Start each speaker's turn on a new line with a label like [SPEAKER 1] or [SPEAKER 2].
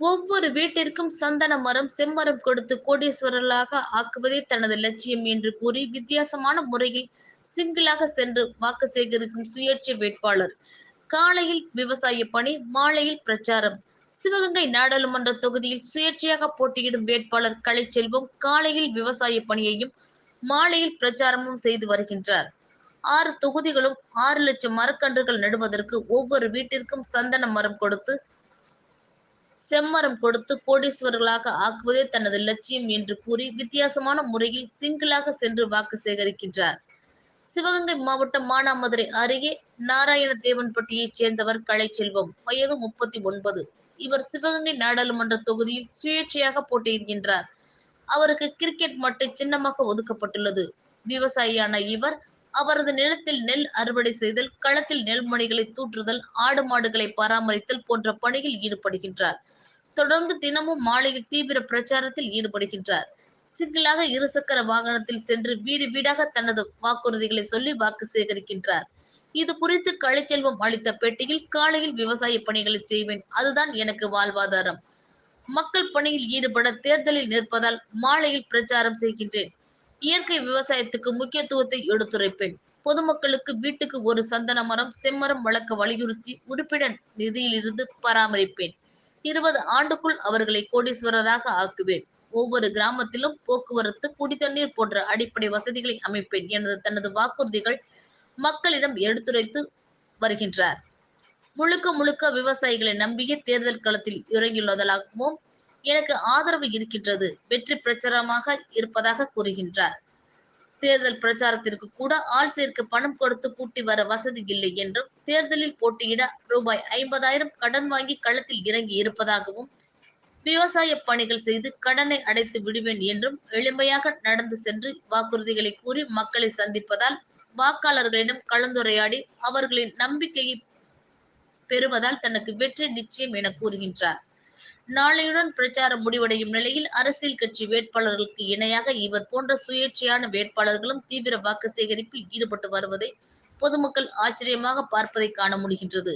[SPEAKER 1] ஒவ்வொரு வீட்டிற்கும் சந்தன மரம், செம்மரம் கொடுத்து கோடீஸ்வரர்களாக ஆக்குவதே தனது லட்சியம் என்று கூறி வித்தியாசமான முறையில் சிங்கிளாக சென்று வாக்கு சேகரிக்கும் சுயேட்சை வேட்பாளர். காலையில் விவசாய பணி, மாலையில் பிரச்சாரம். சிவகங்கை நாடாளுமன்ற தொகுதியில் சுயேட்சையாக போட்டியிடும் வேட்பாளர் கலைச்செல்வம் காலையில் விவசாய பணியையும், மாலையில் பிரச்சாரமும் செய்து வருகின்றார். 6 தொகுதிகளும் 6 லட்சம் மரக்கன்றுகள் நடுவதற்கு ஒவ்வொரு வீட்டிற்கும் சந்தன மரம் கொடுத்து செம்மரம் கொடுத்து கோடீஸ்வரர்களாக ஆக்குவதே தனது லட்சியம் என்று கூறி வித்தியாசமான முறையில் சிங்கிளாக சென்று வாக்கு சேகரிக்கின்றார். சிவகங்கை மாவட்டம் மானாமதுரை அருகே நாராயணதேவன்பட்டியைச் சேர்ந்தவர் கலைச்செல்வம். வயது 39. இவர் சிவகங்கை நாடாளுமன்ற தொகுதியில் சுயேட்சையாக போட்டியிடுகின்றார். அவருக்கு கிரிக்கெட் மட்டை சின்னமாக ஒதுக்கப்பட்டுள்ளது. விவசாயியான இவர் அவரது நிலத்தில் நெல் அறுவடை செய்தல், களத்தில் நெல்மணிகளை தூற்றுதல், ஆடு மாடுகளை பராமரித்தல் போன்ற பணியில் ஈடுபடுகின்றார். தொடர்ந்து தினமும் மாலையில் தீவிர பிரச்சாரத்தில் ஈடுபடுகின்றார். சிங்கிளாக இருசக்கர வாகனத்தில் சென்று வீடு வீடாக தனது வாக்குறுதிகளை சொல்லி வாக்கு சேகரிக்கின்றார். இது குறித்து கலைச்செல்வம் அளித்த பேட்டியில், காலையில் விவசாய பணிகளை செய்வேன், அதுதான் எனக்கு வாழ்வாதாரம். மக்கள் பணியில் ஈடுபட தேர்தலில் நிற்பதால் மாலையில் பிரச்சாரம் செய்கின்றேன். இயற்கை விவசாயத்துக்கு முக்கியத்துவத்தை எடுத்துரைப்பேன். பொதுமக்களுக்கு வீட்டுக்கு ஒரு சந்தன மரம், செம்மரம் வளர்க்க வலியுறுத்தி உறுப்பினர் நிதியிலிருந்து பராமரிப்பேன். 20 ஆண்டுக்குள் அவர்களை கோடீஸ்வரராக ஆக்குவேன். ஒவ்வொரு கிராமத்திலும் போக்குவரத்து, குடிதண்ணீர் போன்ற அடிப்படை வசதிகளை அமைப்பேன் என தனது வாக்குறுதிகள் மக்களிடம் எடுத்துரைத்து வருகின்றார். முழுக்க முழுக்க விவசாயிகளை நம்பியே தேர்தல் களத்தில் இறங்கியுள்ளதாகவும், எனக்கு ஆதரவு இருக்கின்றது, வெற்றி பிரச்சாரமாக இருப்பதாக கூறுகின்றார். தேர்தல் பிரச்சாரத்திற்கு கூட ஆள் சேர்க்க பணம் கொடுத்து கூட்டி வர வசதி இல்லை என்றும், தேர்தலில் போட்டியிட ரூபாய் 50,000 கடன் வாங்கி களத்தில் இறங்கி இருப்பதாகவும், விவசாய பணிகள் செய்து கடனை அடைத்து விடுவேன் என்றும் எளிமையாக நடந்து சென்று வாக்குறுதிகளை கூறி மக்களை சந்திப்பதால், வாக்காளர்களிடம் கலந்துரையாடி அவர்களின் நம்பிக்கையை பெறுவதால் தனக்கு வெற்றி நிச்சயம் என கூறுகின்றார். நாளையுடன் பிரச்சாரம் முடிவடையும் நிலையில் அரசியல் கட்சி வேட்பாளர்களுக்கு இணையாக இவர் போன்ற சுயேட்சையான வேட்பாளர்களும் தீவிர வாக்கு சேகரிப்பில் ஈடுபட்டு வருவதை பொதுமக்கள் ஆச்சரியமாக பார்ப்பதை காண முடிகின்றது.